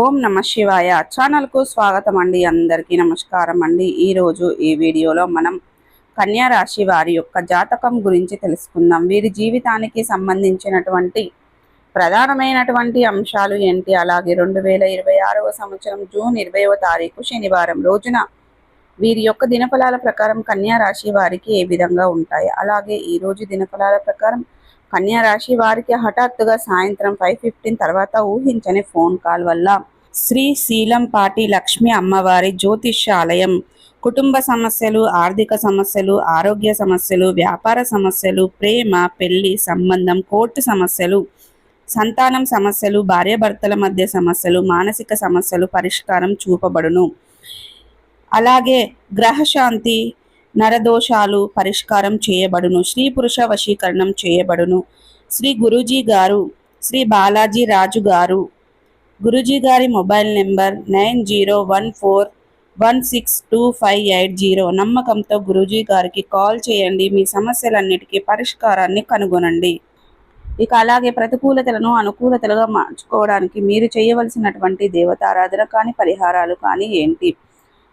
ఓం నమ శివాయ ఛానల్కు స్వాగతం అండి. అందరికీ నమస్కారం అండి. ఈరోజు ఈ వీడియోలో మనం కన్యా రాశి వారి యొక్క జాతకం గురించి తెలుసుకుందాం. వీరి జీవితానికి సంబంధించినటువంటి ప్రధానమైనటువంటి అంశాలు ఏంటి, అలాగే 2026వ సంవత్సరం జూన్ 20వ తారీఖు శనివారం రోజున వీరి యొక్క దినఫలాల ప్రకారం కన్యా రాశి వారికి ఏ విధంగా ఉంటాయి, అలాగే ఈరోజు దినఫలాల ప్రకారం కన్యా రాశి వారికి హఠాత్తుగా సాయంత్రం 5:15 తర్వాత ఊహించని ఫోన్ కాల్ వల్ల శ్రీ శీలంపాటి లక్ష్మి అమ్మవారి జ్యోతిష్యాలయం కుటుంబ సమస్యలు, ఆర్థిక సమస్యలు, ఆరోగ్య సమస్యలు, వ్యాపార సమస్యలు, ప్రేమ, పెళ్లి సంబంధం, కోర్టు సమస్యలు, సంతానం సమస్యలు, భార్యాభర్తల మధ్య సమస్యలు, మానసిక సమస్యలు పరిష్కారం చూపబడును. అలాగే గ్రహశాంతి, నరదోషాలు పరిష్కారం చేయబడును. స్త్రీ పురుష వశీకరణం చేయబడును. శ్రీ గురూజీ గారు, శ్రీ బాలాజీ రాజు గారు, గురూజీ గారి మొబైల్ నెంబర్ 9014162580. నమ్మకంతో గురూజీ గారికి కాల్ చేయండి. మీ సమస్యలన్నిటికీ పరిష్కారాన్ని కనుగొనండి. ఇక అలాగే ప్రతికూలతలను అనుకూలతలుగా మార్చుకోవడానికి మీరు చేయవలసినటువంటి దేవతారాధన కానీ పరిహారాలు కానీ ఏంటి,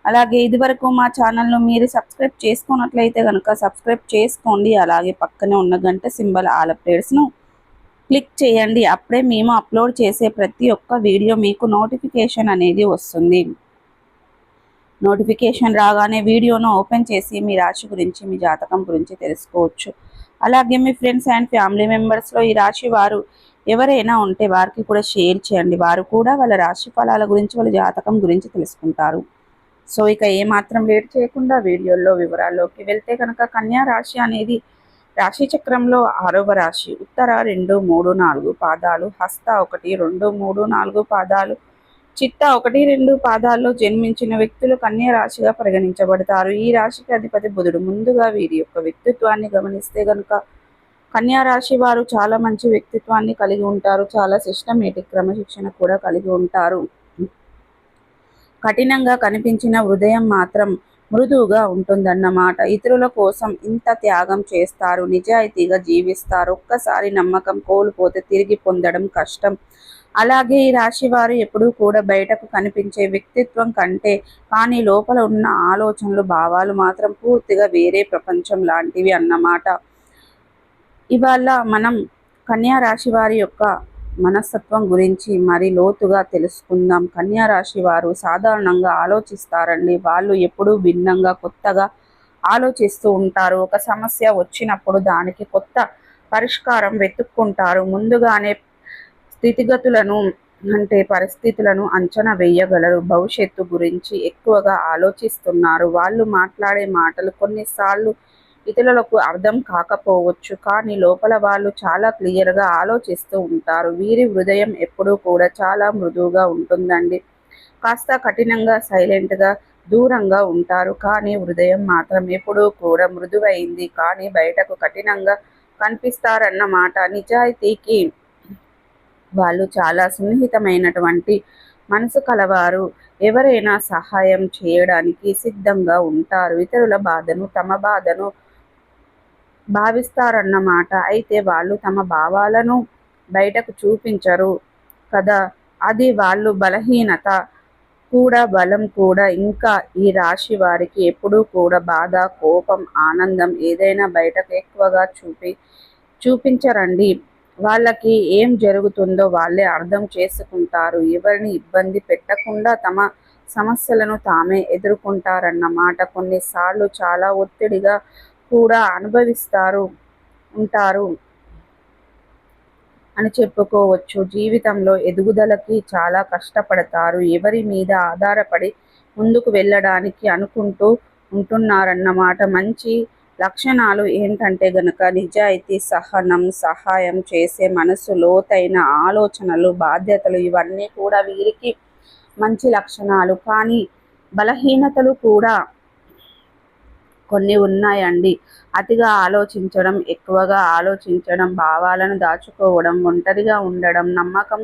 అలాగే ఇదివరకు మా ఛానల్ను మీరు సబ్స్క్రైబ్ చేసుకున్నట్లయితే కనుక సబ్స్క్రైబ్ చేసుకోండి. అలాగే పక్కనే ఉన్న గంట సింబల్ ఆల్ అప్డేట్స్ను క్లిక్ చేయండి. అప్పుడే మేము అప్లోడ్ చేసే ప్రతి ఒక్క వీడియో మీకు నోటిఫికేషన్ అనేది వస్తుంది. నోటిఫికేషన్ రాగానే వీడియోను ఓపెన్ చేసి మీ రాశి గురించి, మీ జాతకం గురించి తెలుసుకోవచ్చు. అలాగే మీ ఫ్రెండ్స్ అండ్ ఫ్యామిలీ మెంబర్స్లో ఈ రాశి వారు ఎవరైనా ఉంటే వారికి కూడా షేర్ చేయండి. వారు కూడా వాళ్ళ రాశి ఫలాల గురించి, వాళ్ళ జాతకం గురించి తెలుసుకుంటారు. సో ఇక ఏమాత్రం లేట్ చేయకుండా వీడియోలో వివరాల్లోకి వెళ్తే కనుక కన్యా రాశి అనేది రాశి చక్రంలో 6వ రాశి. ఉత్తర 2, 3, 4 పాదాలు, హస్త 1, 2, 3, 4 పాదాలు, చిత్త 1, 2 పాదాల్లో జన్మించిన వ్యక్తులు కన్యా రాశిగా పరిగణించబడతారు. ఈ రాశికి అధిపతి బుధుడు. ముందుగా వీరి యొక్క వ్యక్తిత్వాన్ని గమనిస్తే కనుక కన్యా రాశి వారు చాలా మంచి వ్యక్తిత్వాన్ని కలిగి ఉంటారు. చాలా సిస్టమేటిక్, క్రమశిక్షణ కూడా కలిగి ఉంటారు. కఠినంగా కనిపించిన హృదయం మాత్రం మృదువుగా ఉంటుందన్నమాట. ఇతరుల కోసం ఇంత త్యాగం చేస్తారు. నిజాయితీగా జీవిస్తారు. ఒక్కసారి నమ్మకం కోల్పోతే తిరిగి పొందడం కష్టం. అలాగే ఈ రాశి వారు ఎప్పుడూ కూడా బయటకు కనిపించే వ్యక్తిత్వం కంటే కానీ లోపల ఉన్న ఆలోచనలు, భావాలు మాత్రం పూర్తిగా వేరే ప్రపంచం లాంటివి అన్నమాట. ఇవాళ మనం కన్యా రాశి వారి యొక్క మనస్తత్వం గురించి మరి లోతుగా తెలుసుకుందాం. కన్యా రాశి వారు సాధారణంగా ఆలోచిస్తారండి. వాళ్ళు ఎప్పుడూ భిన్నంగా, కొత్తగా ఆలోచిస్తూ ఉంటారు. ఒక సమస్య వచ్చినప్పుడు దానికి కొత్త పరిష్కారం వెతుక్కుంటారు. ముందుగానే స్థితిగతులను పరిస్థితులను అంచనా వేయగలరు. భవిష్యత్తు గురించి ఎక్కువగా ఆలోచిస్తున్నారు. వాళ్ళు మాట్లాడే మాటలు కొన్నిసార్లు ఇతరులకు అర్థం కాకపోవచ్చు, కానీ లోపల వాళ్ళు చాలా క్లియర్గా ఆలోచిస్తూ ఉంటారు. వీరి హృదయం ఎప్పుడూ కూడా చాలా మృదువుగా ఉంటుందండి. కాస్త కఠినంగా, సైలెంట్గా, దూరంగా ఉంటారు, కానీ హృదయం మాత్రం ఎప్పుడూ కూడా మృదువైంది, కానీ బయటకు కఠినంగా కనిపిస్తారన్నమాట. నిజాయితీకి వాళ్ళు చాలా సున్నిహితమైనటువంటి మనసు కలవారు. ఎవరైనా సహాయం చేయడానికి సిద్ధంగా ఉంటారు. ఇతరుల బాధను తమ బాధను భావిస్తారన్నమాట. అయితే వాళ్ళు తమ భావాలను బయటకు చూపించరు కదా, అది వాళ్ళు బలహీనత కూడా, బలం కూడా. ఇంకా ఈ రాశి వారికి ఎప్పుడూ కూడా బాధ, కోపం, ఆనందం ఏదైనా బయటకు ఎక్కువగా చూపించరండి. వాళ్ళకి ఏం జరుగుతుందో వాళ్ళే అర్థం చేసుకుంటారు. ఎవరిని ఇబ్బంది పెట్టకుండా తమ సమస్యలను తామే ఎదుర్కొంటారన్నమాట. కొన్నిసార్లు చాలా ఒత్తిడిగా కూడా అనుభవిస్తారు ఉంటారు అని చెప్పుకోవచ్చు. జీవితంలో ఎదుగుదలకి చాలా కష్టపడతారు. ఎవరి మీద ఆధారపడి ముందుకు వెళ్ళడానికి అనుకుంటూ ఉంటున్నారన్నమాట. మంచి లక్షణాలు ఏంటంటే గనక నిజాయితీ, సహనం, సహాయం చేసే మనసు, లోతైన ఆలోచనలు, బాధ్యతలు ఇవన్నీ కూడా వీరికి మంచి లక్షణాలు. కానీ బలహీనతలు కూడా కొన్ని ఉన్నాయండి. అతిగా ఆలోచించడం, ఎక్కువగా ఆలోచించడం, భావాలను దాచుకోవడం, ఒంటరిగా ఉండడం, నమ్మకం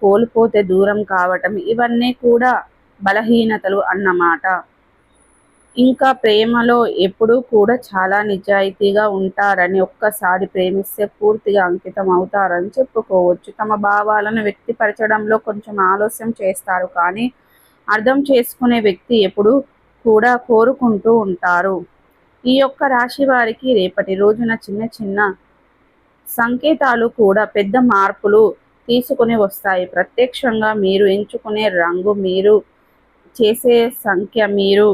కోల్పోతే దూరం కావటం, ఇవన్నీ కూడా బలహీనతలు అన్నమాట. ఇంకా ప్రేమలో ఎప్పుడూ కూడా చాలా నిజాయితీగా ఉంటారని, ఒక్కసారి ప్రేమిస్తే పూర్తిగా అంకితం అవుతారని చెప్పుకోవచ్చు. తమ భావాలను వ్యక్తపరచడంలో కొంచెం ఆలస్యం చేస్తారు, కానీ అర్థం చేసుకునే వ్యక్తి ఎప్పుడూ కూడా కోరుకుంటూ ఉంటారు. ఈ యొక్క రాశి వారికి రేపటి రోజున చిన్న చిన్న సంకేతాలు కూడా పెద్ద మార్పులు తీసుకుని వస్తాయి. ప్రత్యక్షంగా మీరు ఎంచుకునే రంగు, మీరు చేసే సంఖ్య, మీరు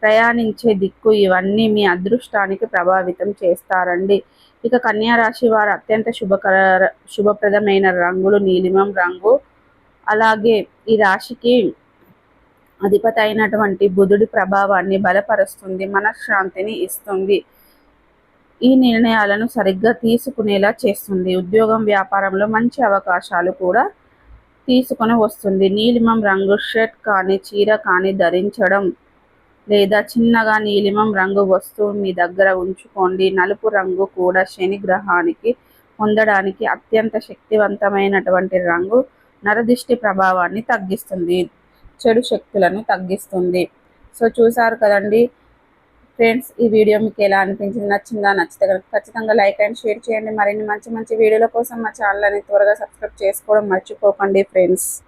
ప్రయాణించే దిక్కు ఇవన్నీ మీ అదృష్టానికి ప్రభావితం చేస్తారండి. ఇక కన్యా రాశి వారు అత్యంత శుభప్రదమైన రంగులు నీలిమం రంగు. అలాగే ఈ రాశికి అధిపతి అయినటువంటి బుధుడి ప్రభావాన్ని బలపరుస్తుంది, మనశ్శాంతిని ఇస్తుంది. ఈ నిర్ణయాలను సరిగ్గా తీసుకునేలా చేస్తుంది. ఉద్యోగం, వ్యాపారంలో మంచి అవకాశాలు కూడా తీసుకొని వస్తుంది. నీలిమం రంగు షర్ట్ కానీ చీర కానీ ధరించడం, లేదా చిన్నగా నీలిమం రంగు వస్తువు మీ దగ్గర ఉంచుకోండి. నలుపు రంగు కూడా శని గ్రహానికి పొందడానికి అత్యంత శక్తివంతమైనటువంటి రంగు. నరదిష్టి ప్రభావాన్ని తగ్గిస్తుంది, చెడు శక్తులను తగ్గిస్తుంది. సో చూసారు కదండి ఫ్రెండ్స్, ఈ వీడియో మీకు ఎలా అనిపించింది? నచ్చిందా? నచ్చితే కనుక ఖచ్చితంగా లైక్ అండ్ షేర్ చేయండి. మరిన్ని మంచి మంచి వీడియోల కోసం మా ఛానల్ని త్వరగా సబ్స్క్రైబ్ చేసుకోవడం మర్చిపోకండి ఫ్రెండ్స్.